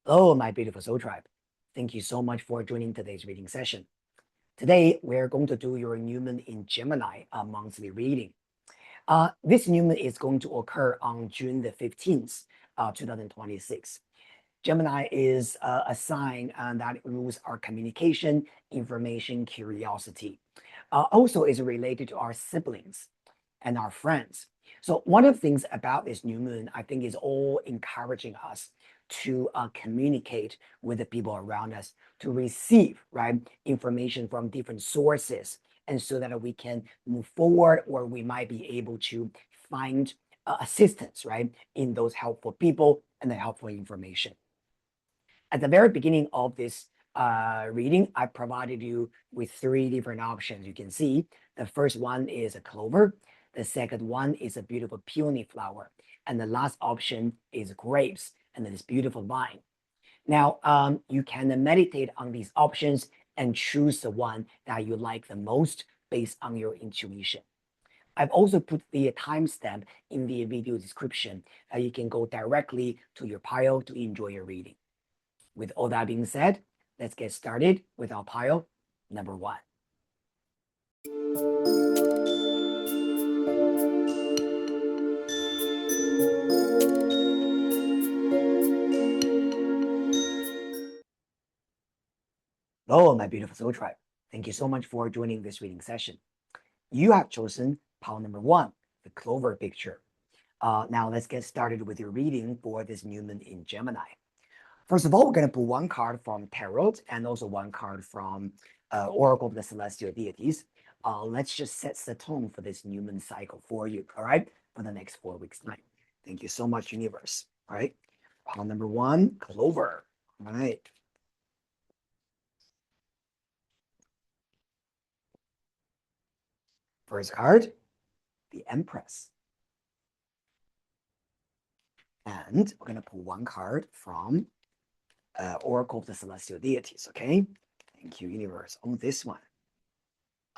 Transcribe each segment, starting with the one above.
Hello, my beautiful soul tribe. Thank you so much for joining today's reading session. Today, we're going to do your new moon in Gemini, a monthly reading. This new moon is going to occur on June the 15th, 2026. Gemini is a sign that rules our communication, information, curiosity. Also is related to our siblings and our friends. So one of the things about this new moon, I think, is all encouraging us to communicate with the people around us, to receive information from different sources, and so that we can move forward, or we might be able to find assistance in those helpful people and the helpful information. At the very beginning of this reading, I provided you with three different options. You can see the first one is a clover. The second one is a beautiful peony flower. And the last option is grapes and this beautiful vine. Now, you can meditate on these options and choose the one that you like the most based on your intuition. I've also put the timestamp in the video description that you can go directly to your pile to enjoy your reading. With all that being said, let's get started with our pile number one. Hello, my beautiful soul tribe. Thank you so much for joining this reading session. You have chosen pile number one, the Clover picture. Now let's get started with your reading for this new moon in Gemini. First of all, we're going to pull one card from Tarot and also one card from Oracle of the Celestial Deities. Let's just set the tone for this new moon cycle for you, all right, for the next 4 weeks' time. Thank you so much, universe. All right, pile number one, Clover. All right. First card, the Empress. And we're going to pull one card from Oracle of the Celestial Deities, okay? Thank you, universe. On this one,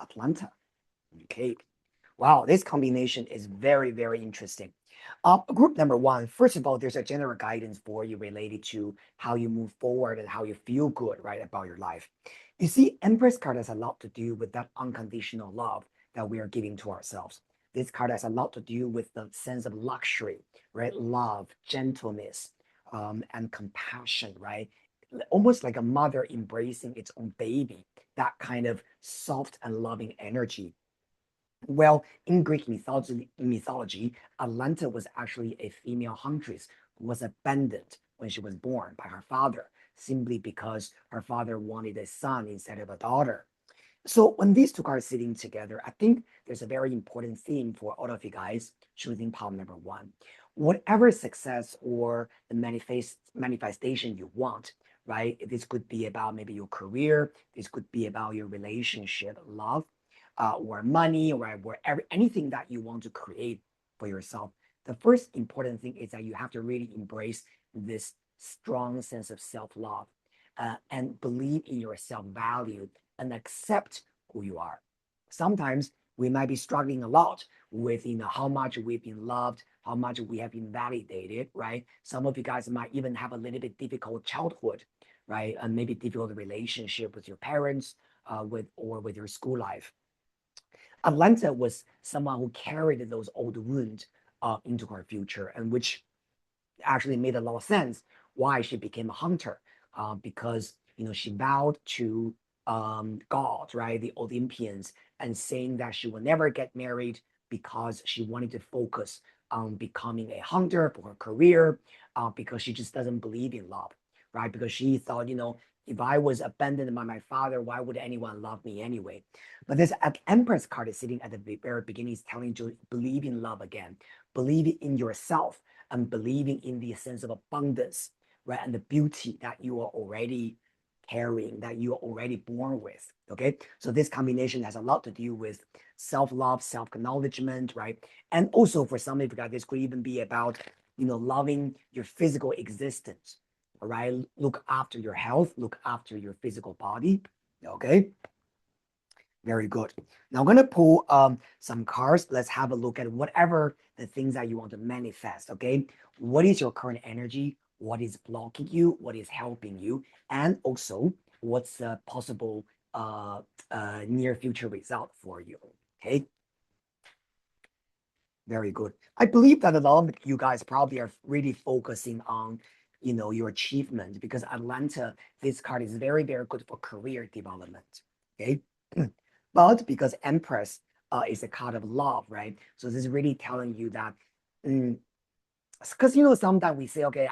Atlanta. Okay. Wow, this combination is very, very interesting. Group number one, first of all, there's a general guidance for you related to how you move forward and how you feel good, about your life. You see, Empress card has a lot to do with that unconditional love that we are giving to ourselves. This card has a lot to do with the sense of luxury, love, gentleness, and compassion, almost like a mother embracing its own baby, that kind of soft and loving energy. Well, in Greek mythology, Atlanta was actually a female huntress who was abandoned when she was born by her father, simply because her father wanted a son instead of a daughter. So when these two cards sitting together, I think there's a very important theme for all of you guys choosing pile number one. Whatever success or the manifestation you want, this could be about maybe your career, this could be about your relationship, love, or money, or anything that you want to create for yourself. The first important thing is that you have to really embrace this strong sense of self-love and believe in your self-value and accept who you are. Sometimes we might be struggling a lot with how much we've been loved, how much we have been validated, Some of you guys might even have a little bit difficult childhood, and maybe difficult relationship with your parents, with your school life. Atlanta was someone who carried those old wounds into her future, and which actually made a lot of sense why she became a hunter, because she vowed to God, the Olympians, and saying that she will never get married because she wanted to focus on becoming a hunter for her career, because she just doesn't believe in love, because she thought, if I was abandoned by my father, why would anyone love me anyway? But this Empress card is sitting at the very beginning, is telling you to believe in love again, believe in yourself, and believing in the sense of abundance, and the beauty that you are already carrying, that you are already born with. Okay, so this combination has a lot to do with self-love, self-acknowledgement, and also for some of you guys, this could even be about loving your physical existence. All right, look after your health, look after your physical body. Okay, very good. Now I'm going to pull some cards. Let's have a look at whatever the things that you want to manifest. Okay, what is your current energy? what is blocking you, what is helping you, and also what's the possible near future result for you. Okay, very good. I believe that a lot of you guys probably are really focusing on, your achievement, because Atlanta, this card is very, very good for career development. Okay. But because Empress is a card of love, right? So this is really telling you that, because sometimes we say, okay,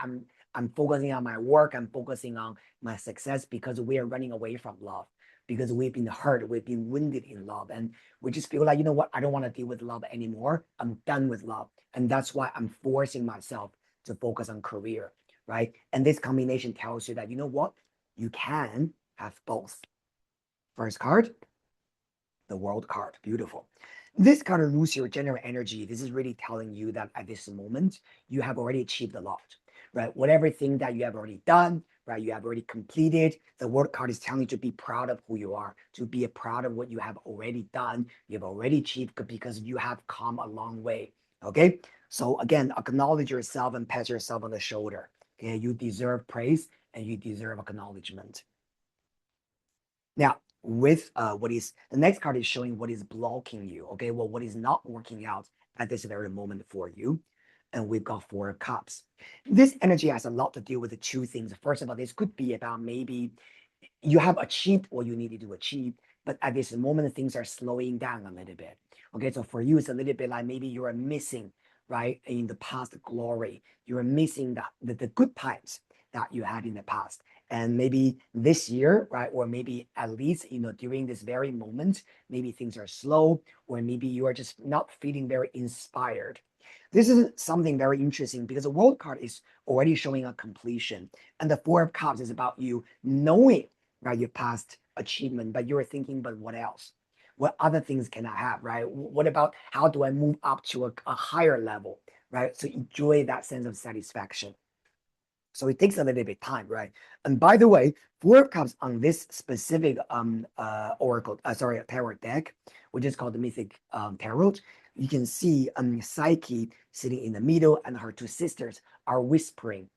I'm focusing on my work, I'm focusing on my success, because we are running away from love, because we've been hurt, we've been wounded in love, and we just feel like, you know what, I don't want to deal with love anymore. I'm done with love. And that's why I'm forcing myself to focus on career, right? And this combination tells you that, you know what, you can have both. First card, the world card. Beautiful. This card rules your general energy. This is really telling you that at this moment, you have already achieved a lot, right? Whatever thing that you have already done, right? You have already completed. The world card is telling you to be proud of who you are, to be proud of what you have already done. You've already achieved because you have come a long way. Okay. So again, acknowledge yourself and pat yourself on the shoulder. Okay. You deserve praise and you deserve acknowledgement. Now, with what is the next card is showing what is blocking you. Okay, well, what is not working out at this very moment for you. And we've got Four of Cups. This energy has a lot to do with the two things. First of all, this could be about maybe you have achieved what you needed to achieve, but at this moment, things are slowing down a little bit. Okay, so for you, it's a little bit like maybe you are missing, right, in the past glory. You are missing the good times that you had in the past. And maybe this year, right, or maybe at least, during this very moment, maybe things are slow, or maybe you are just not feeling very inspired. This is something very interesting because the world card is already showing a completion. And the Four of Cups is about you knowing, right, your past achievement, but you're thinking, but what else? What other things can I have, right? What about how do I move up to a higher level, right? So enjoy that sense of satisfaction. So it takes a little bit time, right? And by the way, Four of Cups on this specific tarot deck, which is called the Mythic Tarot, you can see Psyche sitting in the middle, and her two sisters are whispering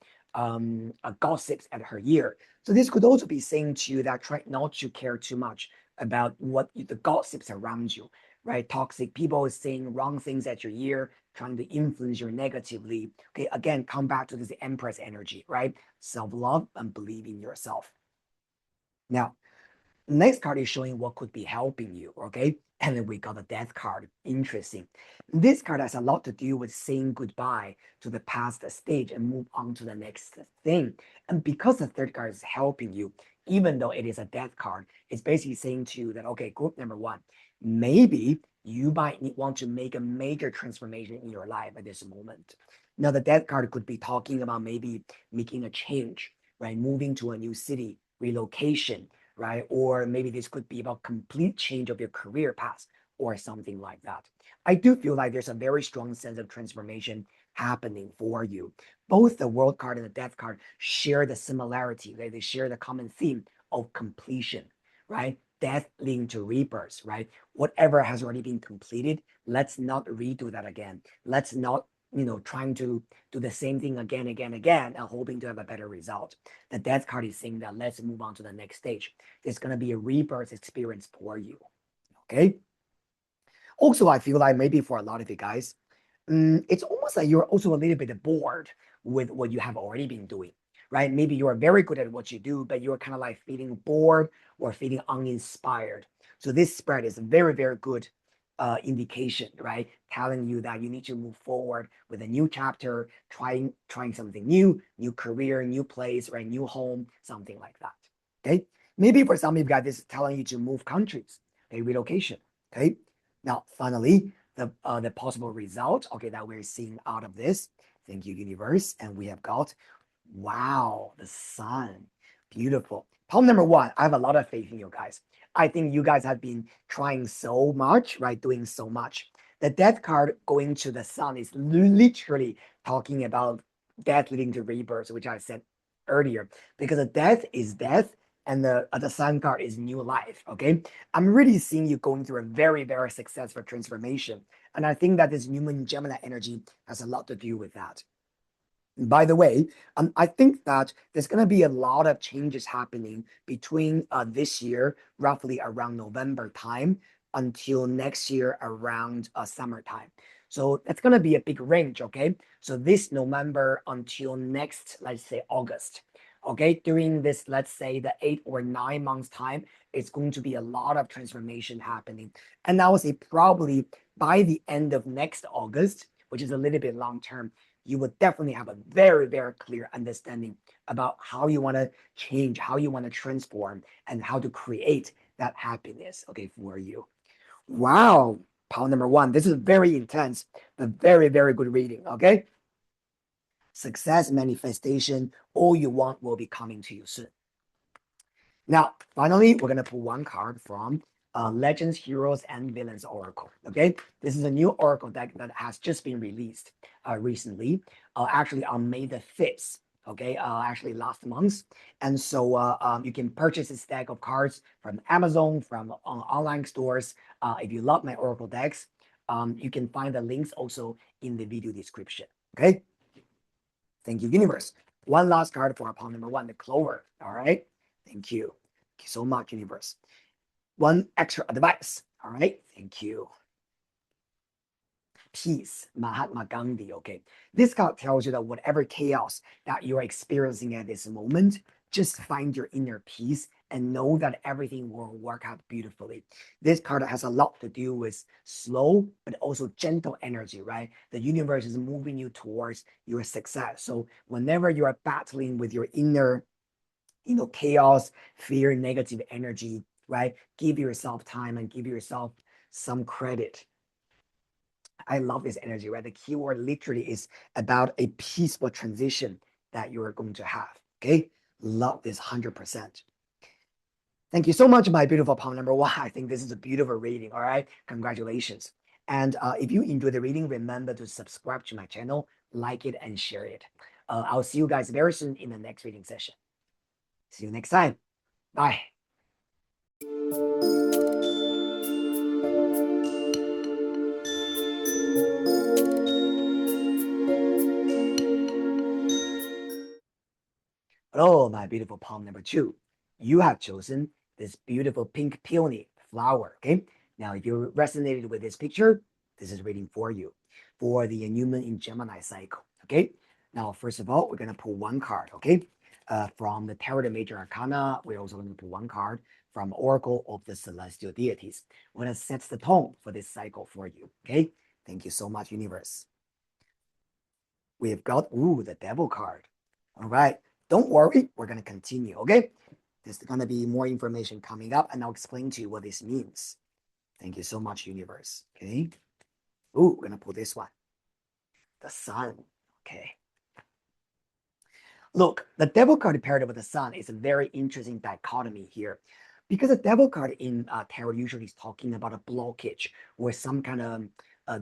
gossips at her ear. So this could also be saying to you that try not to care too much about what the gossips around you, right? Toxic people saying wrong things at your ear, trying to influence you negatively. Okay, again, come back to this Empress energy, right? Self-love and believe in yourself. Now, next card is showing what could be helping you, okay? And then we got the Death card. Interesting. This card has a lot to do with saying goodbye to the past stage and move on to the next thing. And because the third card is helping you, even though it is a Death card, it's basically saying to you that, okay, group number one, maybe you might want to make a major transformation in your life at this moment. Now, the Death card could be talking about maybe making a change, right? Moving to a new city, relocation, right? Or maybe this could be about complete change of your career path or something like that. I do feel like there's a very strong sense of transformation happening for you. Both the World card and the Death card share the similarity, right? They share the common theme of completion, right? Death leading to rebirth, right? Whatever has already been completed, let's not redo that again. Let's not, trying to do the same thing again, and hoping to have a better result. The Death card is saying that let's move on to the next stage. There's going to be a rebirth experience for you. Okay. Also, I feel like maybe for a lot of you guys, it's almost like you're also a little bit bored with what you have already been doing, right? Maybe you are very good at what you do, but you're kind of like feeling bored or feeling uninspired. So this spread is a very, very good indication, right? Telling you that you need to move forward with a new chapter, trying something new career, new place, right? New home, something like that. Okay. Maybe for some of you guys, this is telling you to move countries, okay, relocation. Okay. Now, finally, the possible result, okay, that we're seeing out of this. Thank you, universe. And we have got, wow, the sun. Beautiful. Problem number one, I have a lot of faith in you guys. I think you guys have been trying so much, right? Doing so much. The death card going to the sun is literally talking about death leading to rebirth, which I said earlier, because the death is death and the sun card is new life. Okay. I'm really seeing you going through a very, very successful transformation. And I think that this Newman Gemini energy has a lot to do with that. By the way, I think that there's going to be a lot of changes happening between this year, roughly around November time, until next year around summertime. So that's going to be a big range, okay? So this November until next, let's say August, okay? During this, let's say the 8 or 9 months time, it's going to be a lot of transformation happening. And I would say probably by the end of next August, which is a little bit long term, you will definitely have a very, very clear understanding about how you want to change, how you want to transform, and how to create that happiness, okay, for you. Wow, pile number one. This is very intense, but very, very good reading, okay? Success manifestation, all you want will be coming to you soon. Now, finally, we're going to pull one card from Legends, Heroes, and Villains Oracle. Okay, this is a new Oracle deck that has just been released recently, actually on May the 5th. Okay, actually last month. And so you can purchase this deck of cards from Amazon, from online stores. If you love my Oracle decks, you can find the links also in the video description. Okay, thank you, Universe. One last card for pile number one, the Clover. All right, thank you. Thank you so much, Universe. One extra advice. All right, thank you. Peace, Mahatma Gandhi. Okay, this card tells you that whatever chaos that you're experiencing at this moment, just find your inner peace and know that everything will work out beautifully. This card has a lot to do with slow but also gentle energy, right? The universe is moving you towards your success. So whenever you are battling with your inner, chaos, fear, negative energy, right? Give yourself time and give yourself some credit. I love this energy, right? The keyword literally is about a peaceful transition that you are going to have. Okay. Love this 100%. Thank you so much, my beautiful palm number one. I think this is a beautiful reading. All right. Congratulations. And if you enjoy the reading, remember to subscribe to my channel, like it, and share it. I'll see you guys very soon in the next reading session. See you next time. Bye. Hello, my beautiful palm number two. You have chosen this beautiful pink peony flower. Okay. Now, if you resonated with this picture, this is reading for you for the new moon in Gemini cycle. Okay. Now, first of all, we're going to pull one card. Okay. From the Tarot Major Arcana, we're also going to pull one card from Oracle of the Celestial Deities. We're going to set the tone for this cycle for you. Okay. Thank you so much, Universe. We've got, the Devil card. All right. Don't worry, we're going to continue, okay? There's going to be more information coming up, and I'll explain to you what this means. Thank you so much, Universe, okay? We're going to pull this one. The Sun, okay? Look, the Devil card paired with the Sun is a very interesting dichotomy here. Because the Devil card in Tarot usually is talking about a blockage or some kind of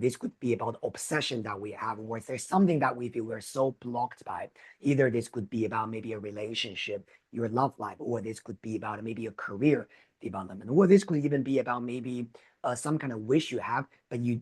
this could be about obsession that we have, or there's something that we feel we're so blocked by. Either this could be about maybe a relationship, your love life, or this could be about maybe a career development, or this could even be about maybe some kind of wish you have, but you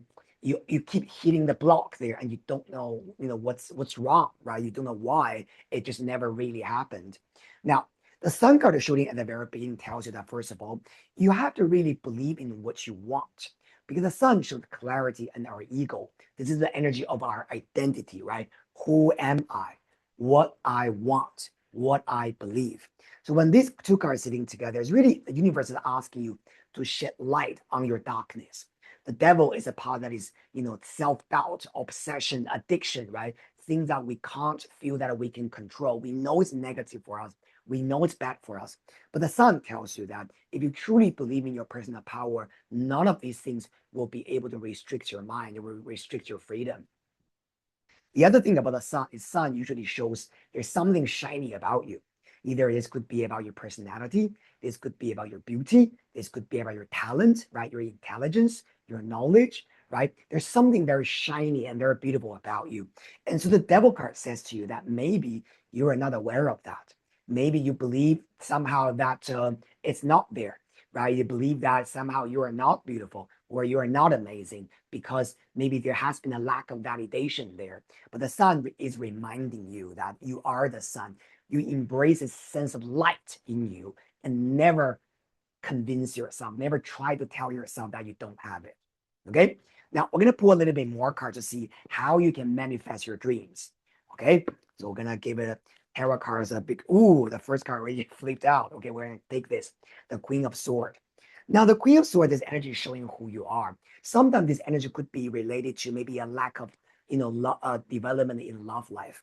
keep hitting the block there and you don't know, what's wrong, right? You don't know why. It just never really happened. Now, the Sun card shooting at the very beginning tells you that, first of all, you have to really believe in what you want. Because the Sun shows clarity and our ego. This is the energy of our identity, right? Who am I? What I want, what I believe. So when these two cards sitting together, it's really the universe is asking you to shed light on your darkness. The Devil is a part that is, self-doubt, obsession, addiction, right? Things that we can't feel that we can control. We know it's negative for us. We know it's bad for us. But the Sun tells you that if you truly believe in your personal power, none of these things will be able to restrict your mind. It will restrict your freedom. The other thing about the Sun is Sun usually shows there's something shiny about you. Either this could be about your personality, this could be about your beauty, this could be about your talent, right? Your intelligence, your knowledge, right? There's something very shiny and very beautiful about you. And so the Devil card says to you that maybe you are not aware of that. Maybe you believe somehow that it's not there, right? You believe that somehow you are not beautiful, or you are not amazing because maybe there has been a lack of validation there. But the sun is reminding you that you are the sun. You embrace a sense of light in you and never convince yourself, never try to tell yourself that you don't have it. Okay. Now we're going to pull a little bit more cards to see how you can manifest your dreams. Okay. So we're going to give it a tarot cards a big, ooh, the first card already flipped out. Okay. We're going to take this, the Queen of Swords. Now, the Queen of Swords, this energy is showing who you are. Sometimes this energy could be related to maybe a lack of, development in love life.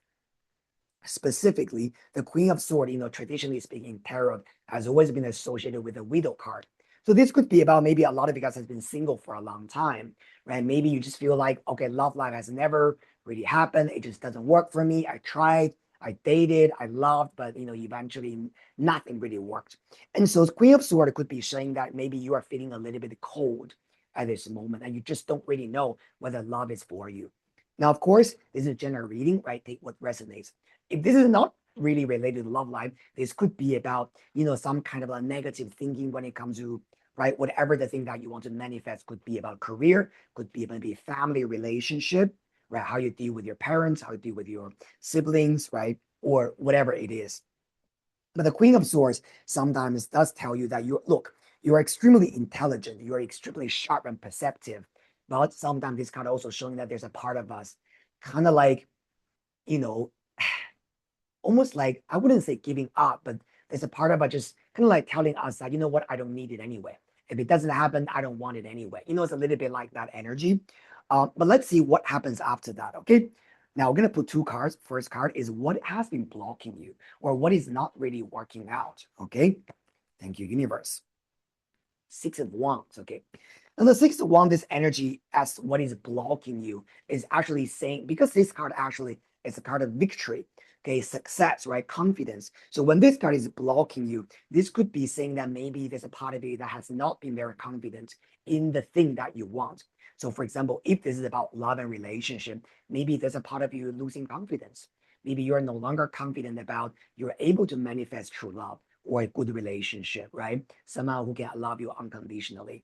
Specifically, the Queen of Swords, traditionally speaking, tarot has always been associated with the widow card. So this could be about maybe a lot of you guys has been single for a long time, right? Maybe you just feel like, okay, love life has never really happened. It just doesn't work for me. I tried, I dated, I loved, but eventually nothing really worked. And so Queen of Swords could be saying that maybe you are feeling a little bit cold at this moment, and you just don't really know whether love is for you. Now, of course, this is a general reading, right? Take what resonates. If this is not really related to love life, this could be about, some kind of a negative thinking when it comes to, right? Whatever the thing that you want to manifest could be about career, could be maybe family relationship, right? How you deal with your parents, how you deal with your siblings, right? Or whatever it is. But the Queen of Swords sometimes does tell you that you are extremely intelligent, you are extremely sharp and perceptive. But sometimes this card also showing that there's a part of us kind of like, you know, almost like, I wouldn't say giving up, but there's a part of it just kind of like telling us that, you know what, I don't need it anyway. If it doesn't happen, I don't want it anyway. It's a little bit like that energy. But let's see what happens after that, okay? Now we're going to put two cards. First card is what has been blocking you or what is not really working out, okay? Thank you, universe. Six of Wands, okay? Now the Six of Wands, this energy as what is blocking you is actually saying, because this card actually is a card of victory, okay, success, right, confidence. So when this card is blocking you, this could be saying that maybe there's a part of you that has not been very confident in the thing that you want. So for example, if this is about love and relationship, maybe there's a part of you losing confidence. Maybe you're no longer confident about you're able to manifest true love or a good relationship, right? Someone who can love you unconditionally.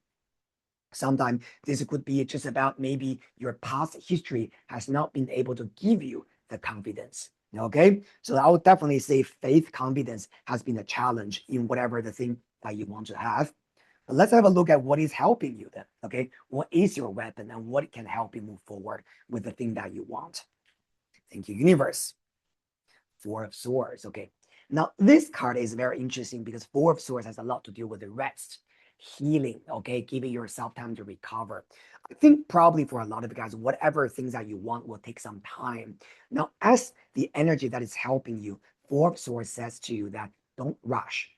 Sometimes this could be just about maybe your past history has not been able to give you the confidence. Okay, so I would definitely say faith confidence has been a challenge in whatever the thing that you want to have. But let's have a look at what is helping you then. Okay, what is your weapon and what can help you move forward with the thing that you want? Thank you, universe. Four of Swords. Okay. Now, this card is very interesting because Four of Swords has a lot to do with the rest, healing, okay, giving yourself time to recover. I think probably for a lot of you guys, whatever things that you want will take some time. Now, as the energy that is helping you, Four of Swords says to you that don't rush.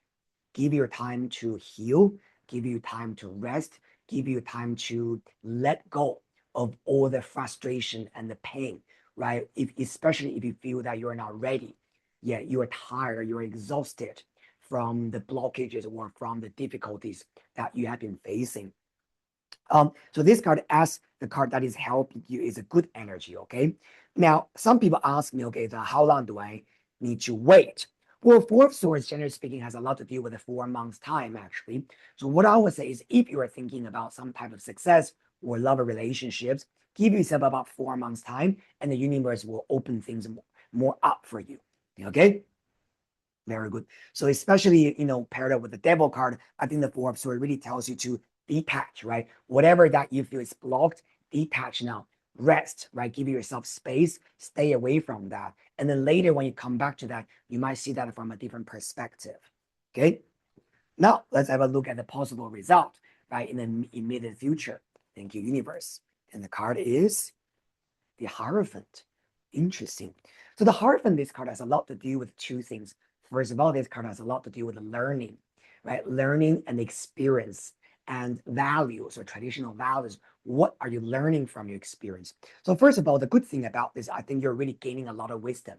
Give your time to heal, give you time to rest, give you time to let go of all the frustration and the pain, right? Especially if you feel that you're not ready. Yeah, you're tired, you're exhausted from the blockages or from the difficulties that you have been facing. So this card, as the card that is helping you, is a good energy, okay? Now, some people ask me, okay, so how long do I need to wait? Well, Four of Swords, generally speaking, has a lot to do with the 4 months time, actually. So what I would say is if you are thinking about some type of success or love or relationships, give yourself about 4 months time and the universe will open things more up for you, okay? Very good. So especially, paired up with the devil card, I think the Four of Swords really tells you to detach, right? Whatever that you feel is blocked, detach now. Rest, right? Give yourself space, stay away from that. And then later when you come back to that, you might see that from a different perspective. Okay. Now let's have a look at the possible result, right? In the immediate future. Thank you, universe. And the card is the Hierophant. Interesting. So the Hierophant, this card has a lot to do with two things. First of all, this card has a lot to do with learning, right? Learning and experience and values or traditional values. What are you learning from your experience? So first of all, the good thing about this, I think you're really gaining a lot of wisdom,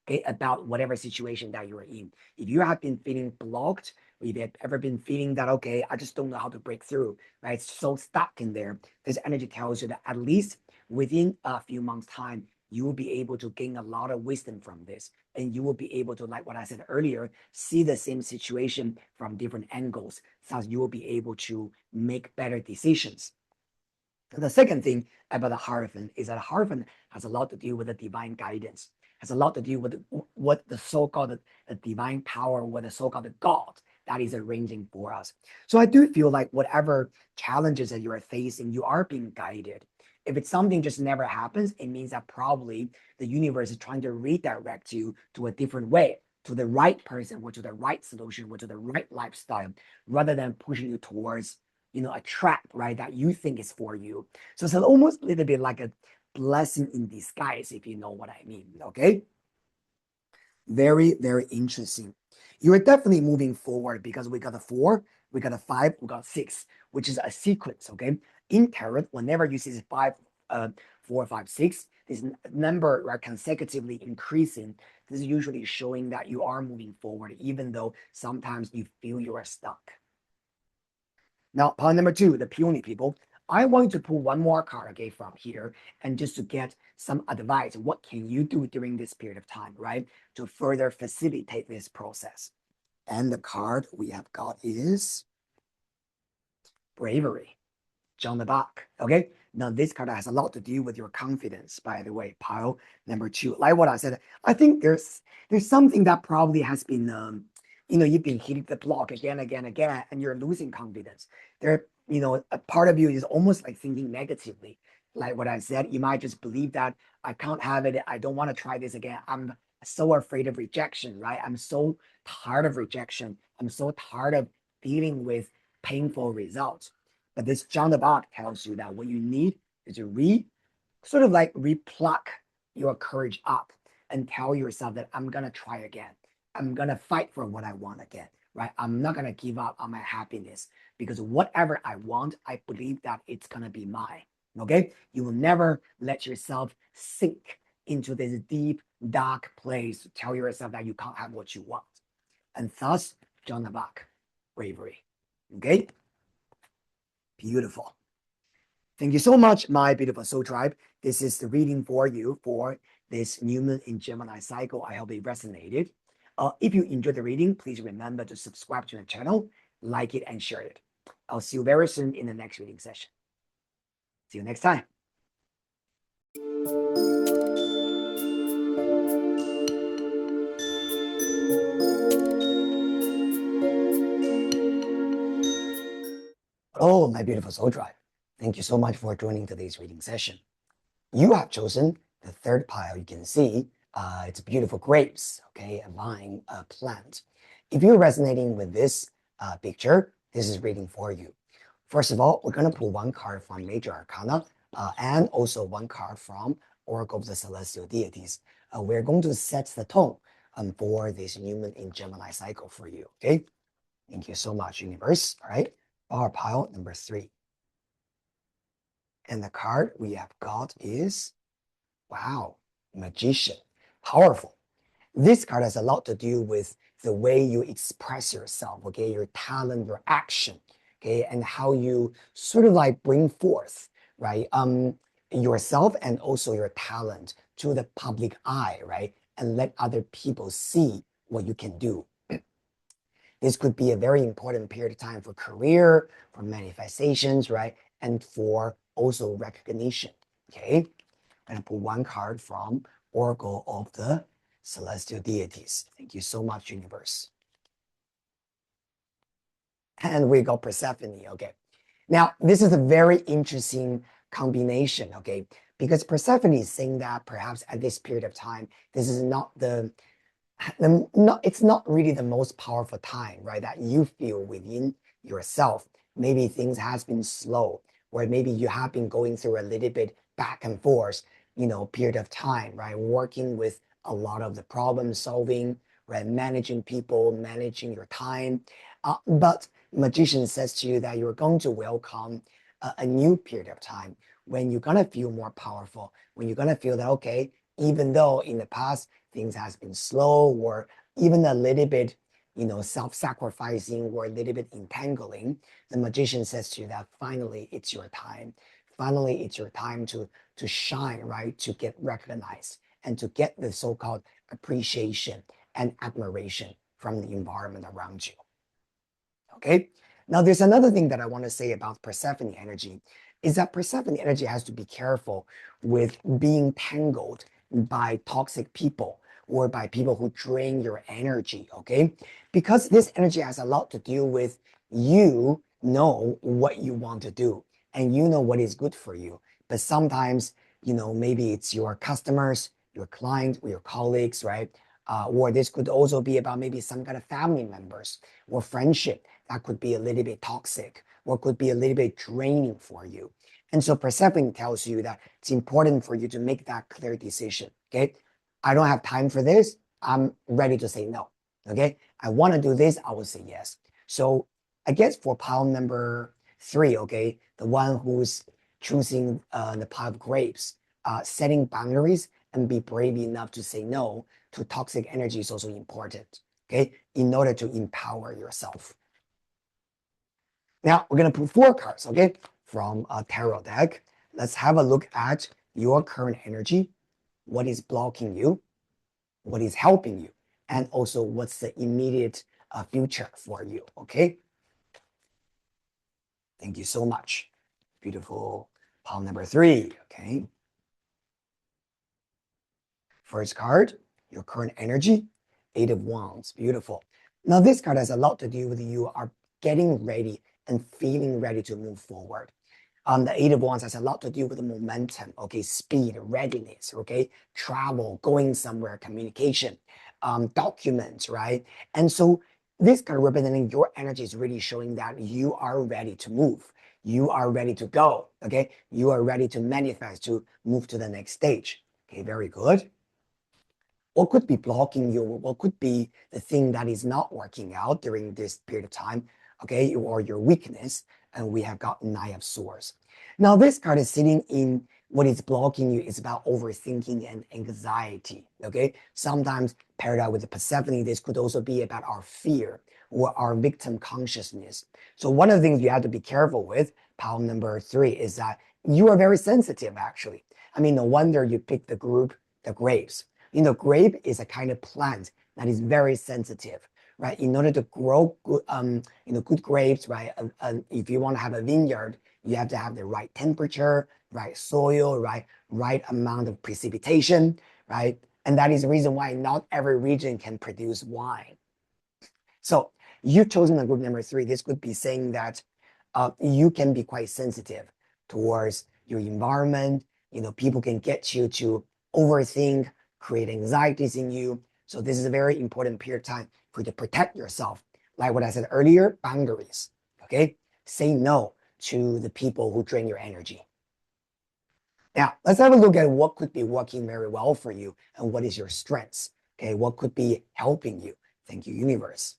okay, about whatever situation that you're in. If you have been feeling blocked, or if you have ever been feeling that, okay, I just don't know how to break through, right? So stuck in there, this energy tells you that at least within a few months' time, you will be able to gain a lot of wisdom from this. And you will be able to, like what I said earlier, see the same situation from different angles. Thus, you will be able to make better decisions. The second thing about the Hierophant is that Hierophant has a lot to do with the divine guidance, has a lot to do with what the so-called the divine power, what the so-called God that is arranging for us. So I do feel like whatever challenges that you are facing, you are being guided. If it's something just never happens, it means that probably the universe is trying to redirect you to a different way, to the right person, or to the right solution, or to the right lifestyle, rather than pushing you towards a trap, right, that you think is for you. So it's almost a little bit like a blessing in disguise, if you know what I mean. Okay. Very, very interesting. You are definitely moving forward because we got a 4, we got a 5, we got a 6, which is a sequence. Okay. In tarot, whenever you see 5, 4, 5, 6, this number are consecutively increasing. This is usually showing that you are moving forward, even though sometimes you feel you are stuck. Now, pile number 2, the Peony people. I want to pull one more card, okay, from here, and just to get some advice. What can you do during this period of time, right, to further facilitate this process? And the card we have got is Bravery. John the Bach. Okay. Now this card has a lot to do with your confidence, by the way. Pile number 2. Like what I said, I think there's something that probably has been you've been hitting the block again, and you're losing confidence. There, a part of you is almost like thinking negatively. Like what I said, you might just believe that I can't have it. I don't want to try this again. I'm so afraid of rejection, right? I'm so tired of rejection. I'm so tired of dealing with painful results. But this John the Bach tells you that what you need is to sort of like repluck your courage up and tell yourself that I'm gonna try again. I'm gonna fight for what I want again, right? I'm not gonna give up on my happiness because whatever I want, I believe that it's gonna be mine. Okay? You will never let yourself sink into this deep, dark place to tell yourself that you can't have what you want. And thus, John the Bach, bravery. Okay? Beautiful. Thank you so much, my beautiful soul tribe. This is the reading for you for this new moon in Gemini cycle. I hope it resonated. If you enjoyed the reading, please remember to subscribe to the channel, like it, and share it. I'll see you very soon in the next reading session. See you next time. Oh, my beautiful soul tribe. Thank you so much for joining today's reading session. You have chosen the third pile. You can see it's beautiful grapes, okay, a vine, a plant. If you're resonating with this picture, this is reading for you. First of all, we're going to pull one card from Major Arcana and also one card from Oracle of the Celestial Deities. We're going to set the tone for this new moon in Gemini cycle for you, okay? Thank you so much, universe. All right, bar pile number 3. And the card we have got is, wow, Magician. Powerful. This card has a lot to do with the way you express yourself, okay, your talent, your action, okay, and how you sort of like bring forth, right, yourself and also your talent to the public eye, right, and let other people see what you can do. This could be a very important period of time for career, for manifestations, right? And for also recognition, okay? I'm gonna pull one card from Oracle of the Celestial Deities. Thank you so much, universe. And we got Persephone, okay? Now, this is a very interesting combination, okay? Because Persephone is saying that perhaps at this period of time, this is not it's not really the most powerful time, right? That you feel within yourself. Maybe things has been slow, or maybe you have been going through a little bit back and forth, period of time, right? Working with a lot of the problem solving, right? Managing people, managing your time. But Magician says to you that you're going to welcome a new period of time when you're going to feel more powerful, when you're going to feel that, okay, even though in the past things has been slow or even a little bit, self-sacrificing or a little bit entangling, the Magician says to you that finally it's your time. Finally, it's your time to shine, right? To get recognized and to get the so-called appreciation and admiration from the environment around you. Okay. Now, there's another thing that I want to say about Persephone energy. is that Persephone energy has to be careful with being tangled by toxic people or by people who drain your energy, okay? Because this energy has a lot to do with you know what you want to do and you know what is good for you. But sometimes, maybe it's your customers, your clients, or your colleagues, right? Or this could also be about maybe some kind of family members or friendship that could be a little bit toxic or could be a little bit draining for you. And so Persephone tells you that it's important for you to make that clear decision. Okay. I don't have time for this. I'm ready to say no. Okay. I want to do this. I will say yes. So I guess for pile number 3, okay, the one who's choosing the pile of grapes, setting boundaries and be brave enough to say no to toxic energy is also important. Okay. In order to empower yourself. Now we're going to pull 4 cards, okay, from a tarot deck. Let's have a look at your current energy, what is blocking you, what is helping you, and also what's the immediate future for you, okay? Thank you so much. Beautiful. Pile number 3, okay? First card, your current energy, 8 of Wands, beautiful. Now this card has a lot to do with you are getting ready and feeling ready to move forward. The 8 of Wands has a lot to do with the momentum, okay, speed, readiness, okay, travel, going somewhere, communication, documents, right? And so this card representing your energy is really showing that you are ready to move. You are ready to go, okay? You are ready to manifest, to move to the next stage. Okay, very good. What could be blocking you? What could be the thing that is not working out during this period of time, okay, or your weakness? And we have got 9 of Swords. Now, this card is sitting in what is blocking you is about overthinking and anxiety, okay? Sometimes paired out with the Persephone, this could also be about our fear or our victim consciousness. So one of the things you have to be careful with, pile number 3, is that you are very sensitive, actually. I mean, no wonder you picked the group, the grapes. Grape is a kind of plant that is very sensitive, right? In order to grow good, good grapes, right? If you want to have a vineyard, you have to have the right temperature, right soil, right amount of precipitation, right? And that is the reason why not every region can produce wine. So you've chosen a group number 3. This could be saying that you can be quite sensitive towards your environment. People can get you to overthink, create anxieties in you. So this is a very important period of time for you to protect yourself. Like what I said earlier, boundaries, okay? Say no to the people who drain your energy. Now, let's have a look at what could be working very well for you and what is your strengths, okay? What could be helping you? Thank you, universe.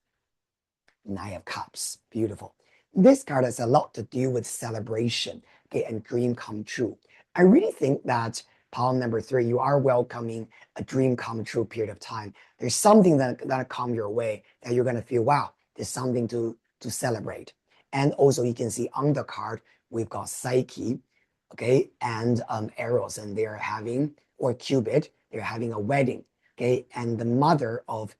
9 of Cups, beautiful. This card has a lot to do with celebration, okay, and dream come true. I really think that pile number 3, you are welcoming a dream come true period of time. There's something that'll come your way that you're gonna feel, wow, there's something to celebrate. And also you can see on the card, we've got Psyche, okay, and Eros, and they're having, or Cupid, they're having a wedding, okay, and the mother of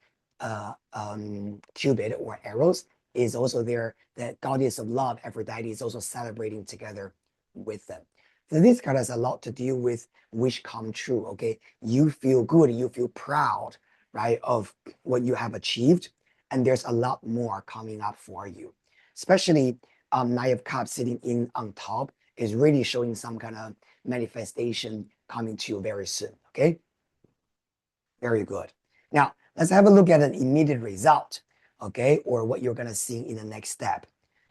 Cupid or Eros is also there. The goddess of love, Aphrodite, is also celebrating together with them. So this card has a lot to do with wish come true. Okay, you feel good, you feel proud, right, of what you have achieved, and there's a lot more coming up for you. Especially 9 of Cups sitting in on top is really showing some kind of manifestation coming to you very soon. Okay, very good. Now, let's have a look at an immediate result, okay, or what you're going to see in the next step.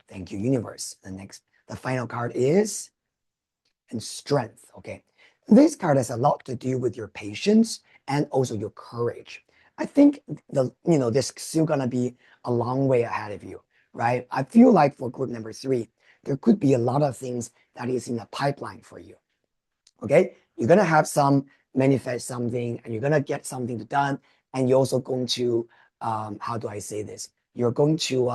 Thank you, universe. The final card is and strength, okay. This card has a lot to do with your patience and also your courage. I think there's still going to be a long way ahead of you, right? I feel like for group number 3, there could be a lot of things that is in the pipeline for you, okay? You're going to have some manifest something and you're going to get something done. And you're also going to, how do I say this? You're going to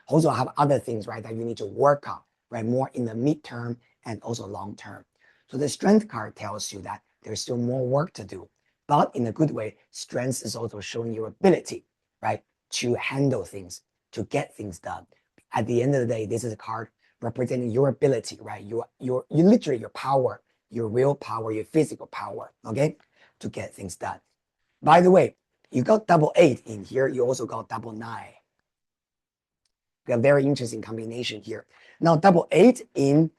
also have other things, right, that you need to work on, right, more in the midterm and also long term. So the strength card tells you that there's still more work to do, but in a good way. Strength is also showing your ability, right, to handle things, to get things done. At the end of the day, this is a card representing your ability, right? You literally your power, your real power, your physical power, okay, to get things done. By the way, you got double 8 in here. You also got double 9. A very interesting combination here. Now, double 8 in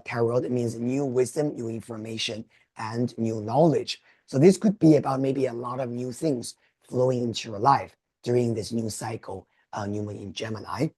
tarot, it means new wisdom, new information, and new knowledge. So this could be about maybe a lot of new things flowing into your life during this new cycle, new moon in Gemini.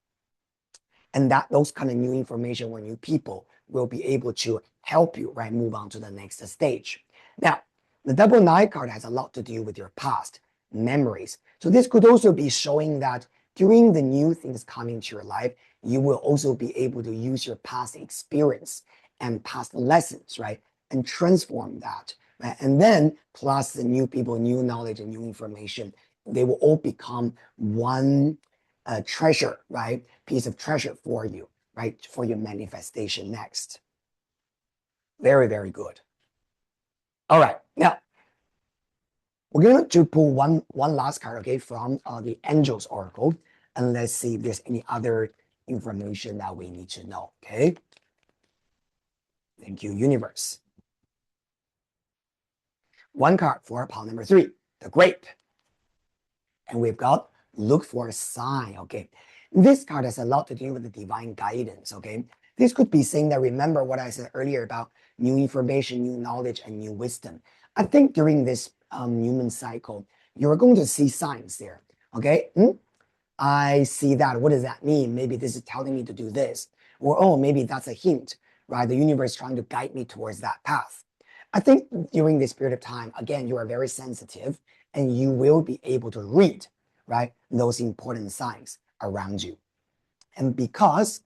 And that those kind of new information or new people will be able to help you, right, move on to the next stage. Now, the double 9 card has a lot to do with your past memories. So this could also be showing that during the new things coming to your life, you will also be able to use your past experience and past lessons, right, and transform that, right? And then plus the new people, new knowledge, and new information, they will all become one treasure, right? Piece of treasure for you, right? For your manifestation next. Very, very good. All right, now we're going to pull one last card, okay, from the Angels Oracle, and let's see if there's any other information that we need to know, okay? Thank you, Universe. One card for pile number 3, the Grape. And we've got look for a sign, okay? This card has a lot to do with the divine guidance, okay? This could be saying that remember what I said earlier about new information, new knowledge, and new wisdom. I think during this human cycle, you're going to see signs there, okay? I see that. What does that mean? Maybe this is telling me to do this. Or, oh, maybe that's a hint, right? The universe trying to guide me towards that path. I think during this period of time, again, you are very sensitive and you will be able to read, right, those important signs around you. And because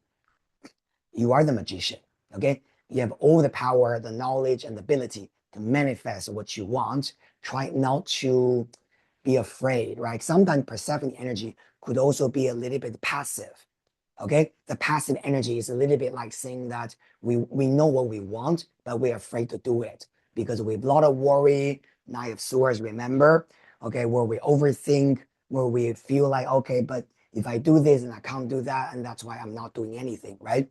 you are the magician, okay, you have all the power, the knowledge, and the ability to manifest what you want. Try not to be afraid, right? Sometimes Persephone energy could also be a little bit passive, okay? The passive energy is a little bit like saying that we know what we want, but we're afraid to do it because we have a lot of worry, Knight of Swords, remember? Okay, where we overthink, where we feel like, okay, but if I do this and I can't do that, and that's why I'm not doing anything, right?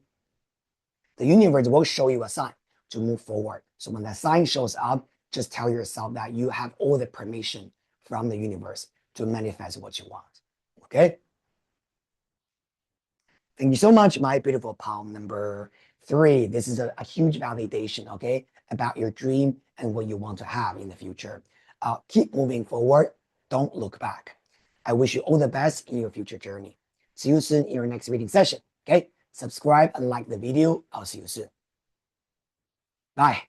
The universe will show you a sign to move forward. So when that sign shows up, just tell yourself that you have all the permission from the universe to manifest what you want, okay? Thank you so much, my beautiful palm number 3. This is a huge validation, okay, about your dream and what you want to have in the future. Keep moving forward. Don't look back. I wish you all the best in your future journey. See you soon in your next reading session, okay? Subscribe and like the video. I'll see you soon. Bye.